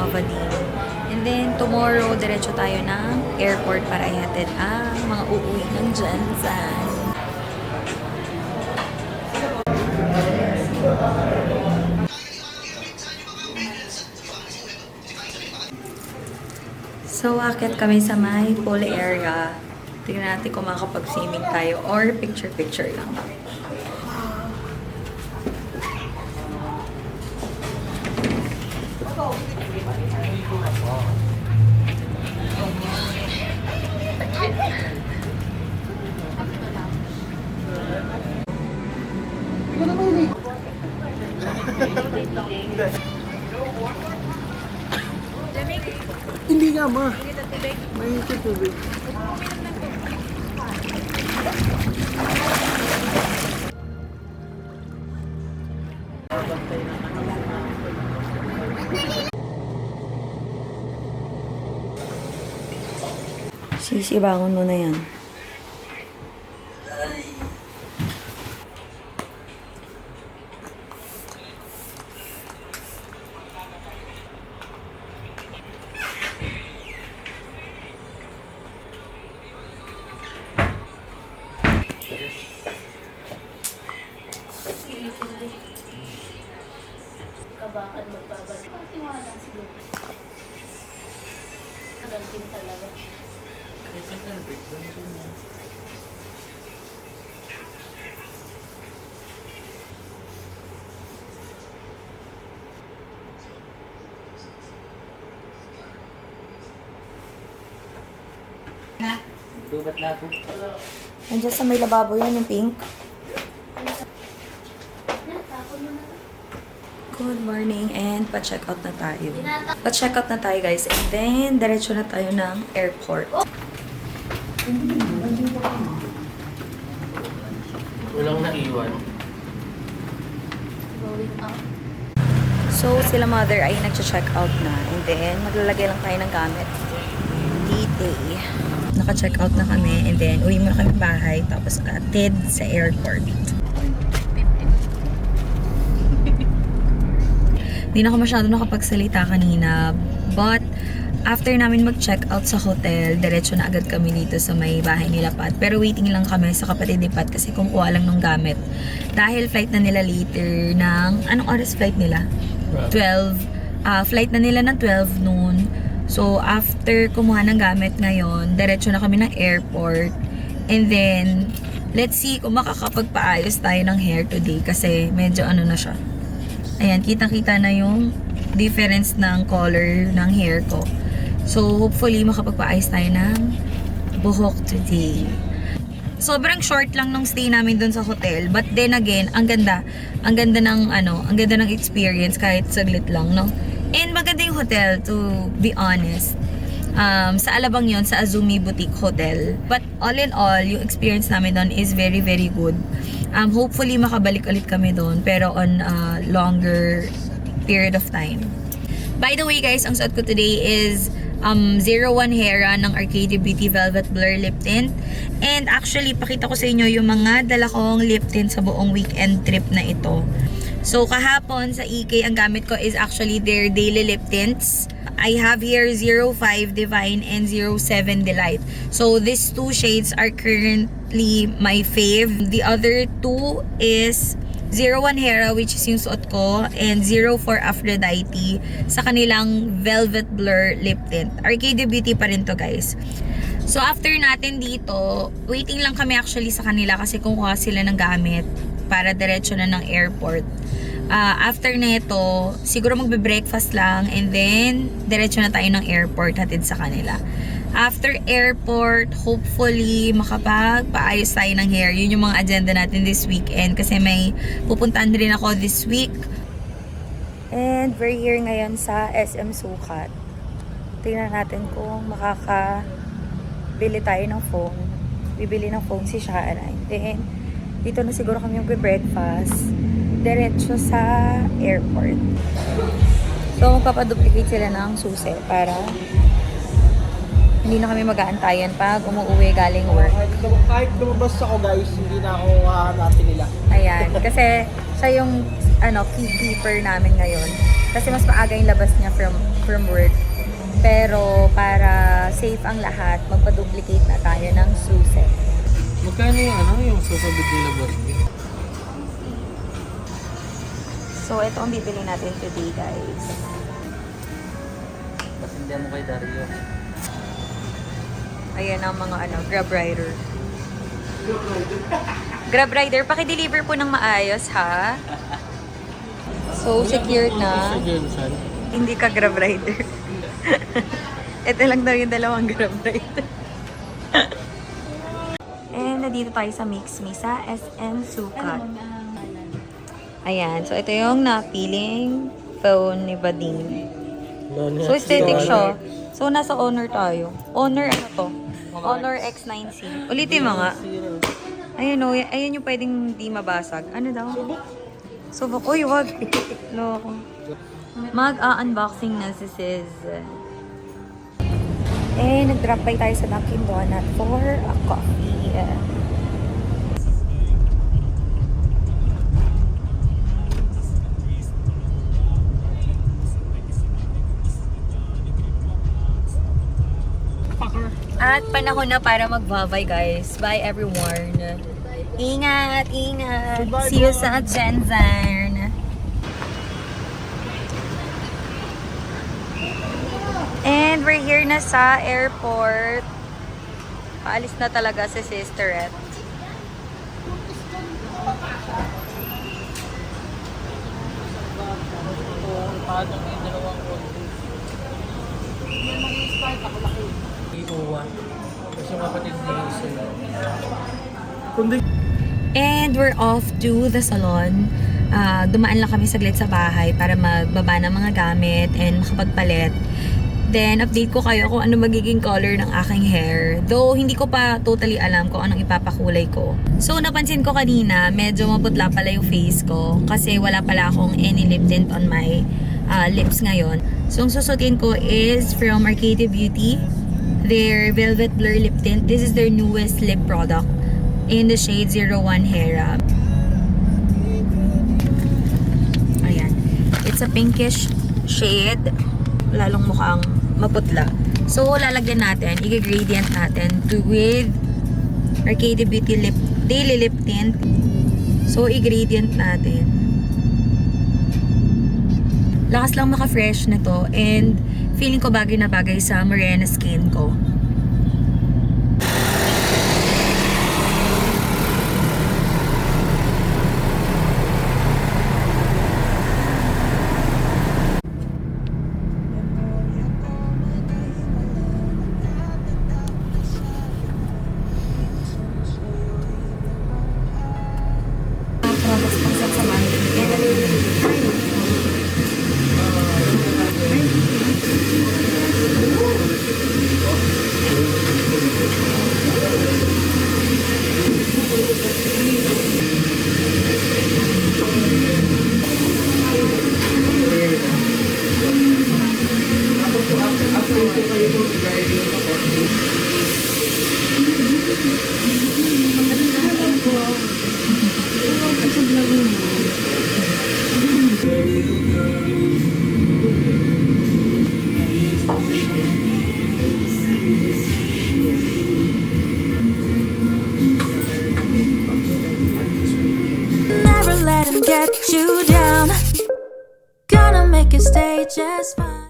mga Vadim. And then, tomorrow, diretso tayo ng airport para ihatid ang mga uuwi ng Jansan. So, akit kami sa may pool area. Tingnan natin kung makakapag-swimming tayo or picture-picture lang. Hindi nga ma. May tubig. Sisi, bangon mo na yan. Kabakan magbabalik. Patiwala siguro. Nagantin talaga. Dubat na ako. Nandiyan sa may lababo yan, yung pink. Good morning and pa-check out na tayo. Pa-check out na tayo guys and then diretso na tayo ng airport. Walang naiwan. Going out. So sila mother ay nag-check out na and then maglalagay lang tayo ng gamit. Dito. Naka-check out na kami and then uwi muna kami bahay tapos atid sa airport. Hindi na ako masyado nakapagsalita kanina. But, after namin mag-check out sa hotel, diretso na agad kami dito sa may bahay nila Pat. Pero waiting lang kami sa kapatid ni Pat kasi kumukuha lang ng gamit. Dahil flight na nila later ng... Anong oras flight nila? 12. Flight na nila ng 12 noon. So, after kumuha ng gamit ngayon, diretso na kami ng airport. And then, let's see kung makakapagpaayos tayo ng hair today kasi medyo ano na siya. Ayan, kitang-kita na yung difference ng color ng hair ko. So, hopefully, makapagpaayos tayo ng buhok today. Sobrang short lang nung stay namin dun sa hotel. But then again, ang ganda. Ang ganda ng, ang ganda ng experience kahit saglit lang, no? And maganda yung hotel, to be honest. Sa Alabang yon sa Azumi Boutique Hotel. But all in all, yung experience namin doon is very, very good. Hopefully, makabalik ulit kami doon, pero on a longer period of time. By the way, guys, ang suot ko today is 01 Hera ng Arcadia Beauty Velvet Blur Lip Tint. And actually, pakita ko sa inyo yung mga dala kong lip tint sa buong weekend trip na ito. So, kahapon sa EK, ang gamit ko is actually their daily lip tints. I have here 05 Divine and 07 Delight. So, these two shades are currently my fave. The other two is 01 Hera, which is yung suot ko, and 04 Aphrodite sa kanilang Velvet Blur Lip Tint. Arcadia Beauty pa rin to, guys. So, after natin dito, waiting lang kami actually sa kanila kasi kumuha sila ng gamit para diretso na ng airport. After neto, siguro magbe-breakfast lang and then diretso na tayo ng airport hatid sa kanila. After airport, hopefully makapagpaayos tayo ng hair. Yun yung mga agenda natin this weekend kasi may pupuntahan rin ako this week. And we're here ngayon sa SM Sukat. Tingnan natin kung makakabili tayo ng phone. Bibili ng phone si Shara. And then, dito na siguro kami mag-breakfast. Diretso sa airport. So, magpapaduplicate sila ng susi para hindi na kami mag-aantayan pag umuwi galing work. Kahit lumabas ako guys, hindi na ako hahanapin nila. Ayan. Kasi siya yung key keeper namin ngayon. Kasi mas maaga yung labas niya from work. Pero para safe ang lahat, magpa-duplicate na tayo ng susi. Magkano yung sofa bed nila, boss? So, ito ang bibili natin today, guys. Pasindihan mo kay Dario. Ayan ang mga Grab rider. Grab rider, paki-deliver po ng maayos, ha? So, secured na. Hindi ka Grab rider. Ito lang daw yung dalawang Grab rider. And nandito tayo sa Mix Me sa SM Sukat. Ayan. So, ito yung napiling phone ni Bading. So, aesthetic siya. So, nasa Honor tayo. Honor ano to? Honor X9C. Ulitin mo nga. Ayun o. Ayun yung pwedeng di mabasag. Ano daw? Subok. Uy, wag. Loko. Mag-unboxing na si Sis. Eh, nag-drop by tayo sa Dunkin' Donut for a coffee. At panahon na para magbabay, guys. Bye, everyone. Ingat, ingat. See you sa Shenzhen. And we're here na sa airport. Paalis na talaga si Sisterette. Kasi kapatid ni Hazel. And we're off to the salon. Dumaan lang kami saglit sa bahay para magbaba ng mga gamit and makapagpalit. Then, update ko kayo kung ano magiging color ng aking hair. Though, hindi ko pa totally alam kung anong ipapakulay ko. So, napansin ko kanina, medyo maputla pala yung face ko. Kasi wala pala akong any lip tint on my lips ngayon. So, ang susutin ko is from Arcadia Beauty. Their Velvet Blur Lip Tint. This is their newest lip product in the shade 01 Hera. Ayan. It's a pinkish shade. Lalong mukhang maputla. So, lalagyan natin, i-gradient natin with Arcadia Beauty Daily Lip Tint. So, i-gradient natin. Lakas lang maka-fresh na to and feeling ko bagay na bagay sa morena skin ko. Never let him get you down. Gonna make you stay just fine.